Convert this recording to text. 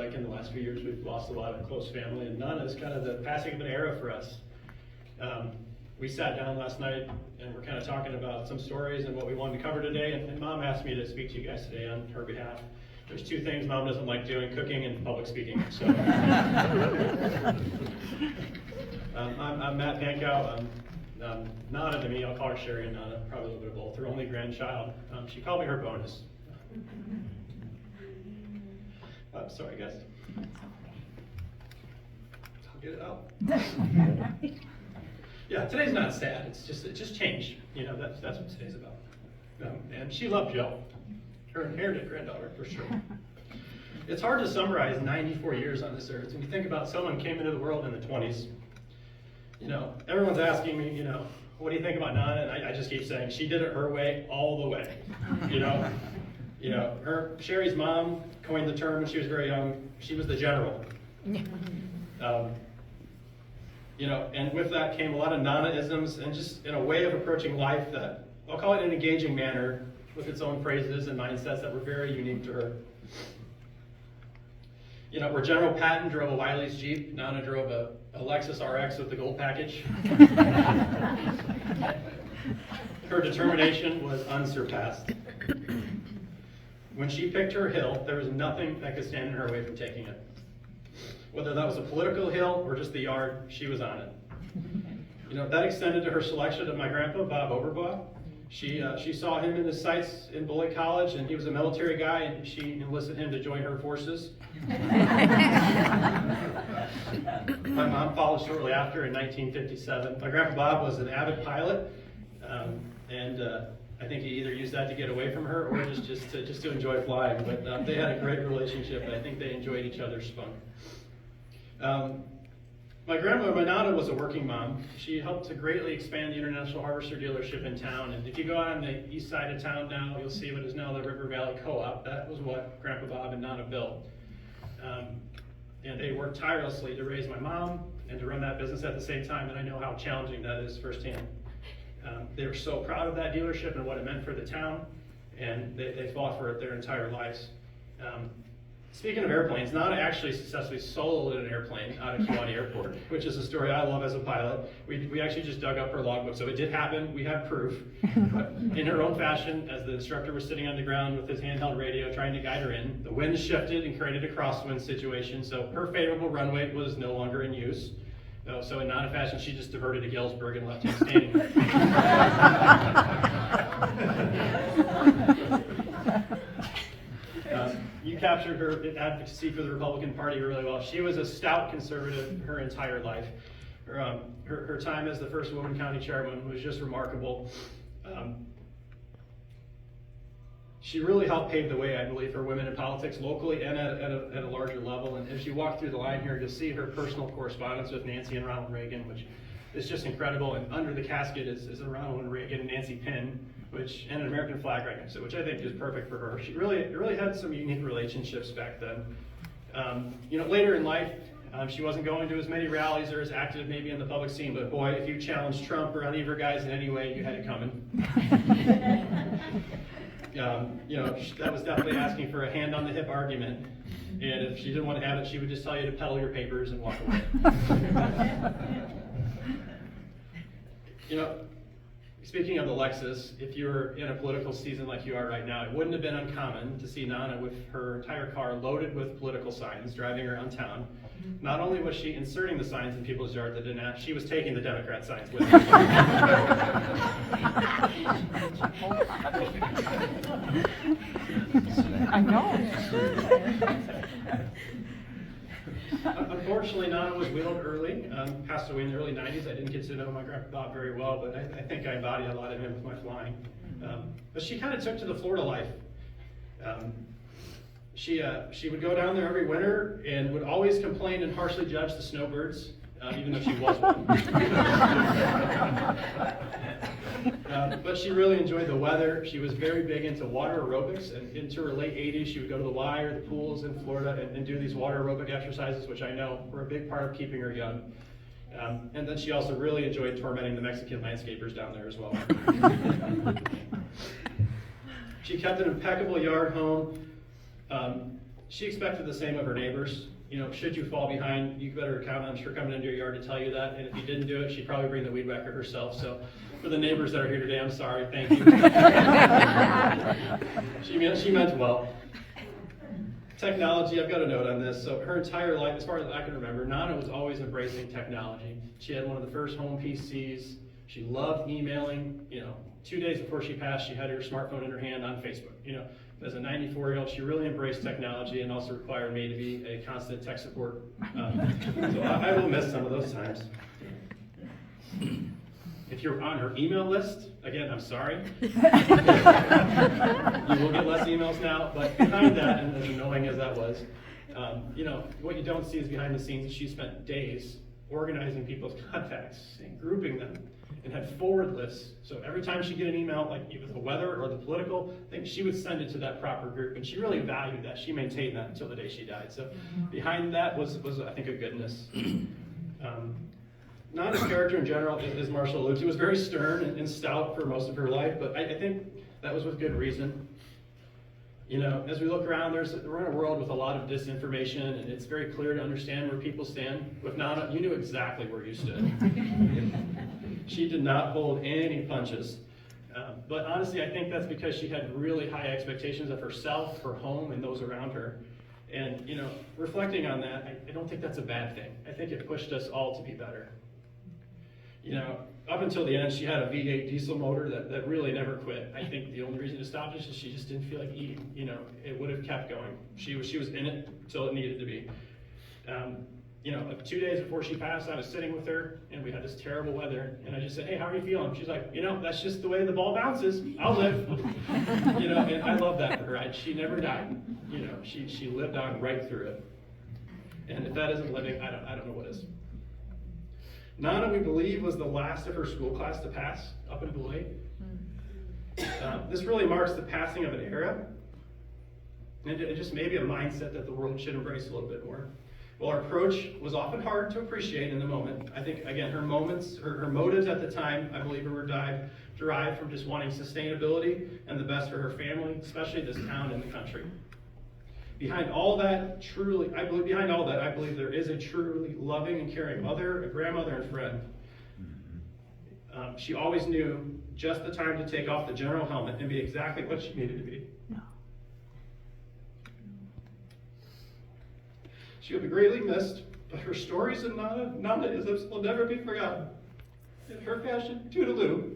like in the last few years we've lost a lot of close family, and Nana is kind of the passing of an era for us. We sat down last night and we're kind of talking about some stories and what we wanted to cover today, and Mom asked me to speak to you guys today on her behalf. There's two things Mom doesn't like doing: cooking and public speaking. So I'm Matt Pankow. Nana to me, I'll call her Cherie and Nana, probably a little bit of both, her only grandchild. She called me her bonus. Sorry guys. I'll get it out. Yeah, today's not sad. It just changed. You know, that's what today's about. And she loved Joe, her inherited granddaughter for sure. It's hard to summarize 94 years on this earth. When you think about someone came into the world in the 20s, you know, everyone's asking me, you know, what do you think about Nana? And I just keep saying she did it her way, all the way. You know, Cherie's mom coined the term when she was very young. She was the general. You know, and with that came a lot of Nana-isms and just in a way of approaching life that, I'll call it an engaging manner with its own phrases and mindsets that were very unique to her. You know, where General Patton drove a Wiley's Jeep, Nana drove a Lexus RX with the gold package. Her determination was unsurpassed. When she picked her hill, there was nothing that could stand in her way from taking it. Whether that was a political hill or just the yard, she was on it. You know, that extended to her selection of my grandpa, Bob Overbaugh. She saw him in his sights in Bullitt College, and he was a military guy, and she enlisted him to join her forces. My mom followed shortly after in 1957. My grandpa Bob was an avid pilot, and I think he either used that to get away from her or just to enjoy flying. But they had a great relationship, and I think they enjoyed each other's fun. My grandma, Nana, was a working mom. She helped to greatly expand the International Harvester dealership in town. And if you go out on the east side of town now, you'll see what is now the River Valley Co-op. That was what Grandpa Bob and Nana built. And they worked tirelessly to raise my mom and to run that business at the same time, and I know how challenging that is firsthand. They were so proud of that dealership and what it meant for the town, and they fought for it their entire lives. Speaking of airplanes, Nana actually successfully soloed an airplane out of Kewanee Airport, which is a story I love as a pilot. We actually just dug up her logbook, so it did happen. We have proof. But in her own fashion, as the instructor was sitting on the ground with his handheld radio trying to guide her in, the wind shifted and created a crosswind situation, so her favorable runway was no longer in use. So in Nana fashion, she just diverted to Galesburg and left him standing. You captured her advocacy for the Republican Party really well. She was a stout conservative her entire life. Her time as the first woman county chairman was just remarkable. She really helped pave the way, I believe, for women in politics locally and at a larger level. And as you walk through the line here, you'll see her personal correspondence with Nancy and Ronald Reagan, which is just incredible. And under the casket is a Ronald Reagan and Nancy pin, and an American flag right next to it, which I think is perfect for her. She really had some unique relationships back then. You know, later in life, she wasn't going to as many rallies or as active maybe in the public scene, but boy, if you challenged Trump or any of her guys in any way, you had it coming. You know, that was definitely asking for a hand on the hip argument. And if she didn't want to have it, she would just tell you to peddle your papers and walk away. You know, speaking of the Lexus, if you were in a political season like you are right now, it wouldn't have been uncommon to see Nana with her entire car loaded with political signs driving around town. Not only was she inserting the signs in people's yards that didn't have, she was taking the Democrat signs with her. I know. Unfortunately, Nana was widowed early, passed away in the early 90s. I didn't get to know my grandpa Bob very well, but I think I embody a lot of him with my flying. But she kind of took to the Florida life. She would go down there every winter and would always complain and harshly judge the snowbirds, even though she was one. But she really enjoyed the weather. She was very big into water aerobics, and into her late 80s, she would go to the Y or the pools in Florida and do these water aerobic exercises, which I know were a big part of keeping her young. And then she also really enjoyed tormenting the Mexican landscapers down there as well. She kept an impeccable yard home. she expected the same of her neighbors. You know, should you fall behind, you better count on her coming into your yard to tell you that. And if you didn't do it, she'd probably bring the weed whacker herself. So for the neighbors that are here today, I'm sorry, thank you. She meant well. Technology, I've got a note on this. So her entire life, as far as I can remember, Nana was always embracing technology. She had one of the first home PCs. She loved emailing. You know, 2 days before she passed, she had her smartphone in her hand on Facebook. You know, as a 94-year-old, she really embraced technology and also required me to be a constant tech support. So I will miss some of those times. If you're on her email list, again, I'm sorry. You will get less emails now, but behind that, and as annoying as that was, you know, what you don't see is behind the scenes, she spent days organizing people's contacts and grouping them, and had forward lists. So every time she get an email, like either the weather or the political thing, she would send it to that proper group, and she really valued that. She maintained that until the day she died. So behind that was I think, a goodness. Nana's character in general, as Marshall alluded to, was very stern and stout for most of her life, but I think that was with good reason. You know, as we look around, we're in a world with a lot of disinformation, and it's very clear to understand where people stand. With Nana, you knew exactly where you stood. She did not hold any punches. But honestly, I think that's because she had really high expectations of herself, her home, and those around her. And, you know, reflecting on that, I don't think that's a bad thing. I think it pushed us all to be better. You know, up until the end, she had a V8 diesel motor that really never quit. I think the only reason it stopped is she just didn't feel like eating. You know, it would have kept going. She was in it until it needed to be. You know, like 2 days before she passed, I was sitting with her, and we had this terrible weather, and I just said, "Hey, how are you feeling?" She's like, "You know, that's just the way the ball bounces. I'll live." You know, and I love that for her. She never died. You know, she lived on right through it. And if that isn't living, I don't know what is. Nana, we believe, was the last of her school class to pass up in Beloit. This really marks the passing of an era, and it just maybe a mindset that the world should embrace a little bit more. Well, our approach was often hard to appreciate in the moment. I think, again, her motives at the time, I believe, were derived from just wanting sustainability and the best for her family, especially this town and the country. Behind all that, I believe there is a truly loving and caring mother, a grandmother, and friend. She always knew just the time to take off the general helmet and be exactly what she needed to be. She will be greatly missed, but her stories and Nana-isms will never be forgotten. In her fashion, toodaloo.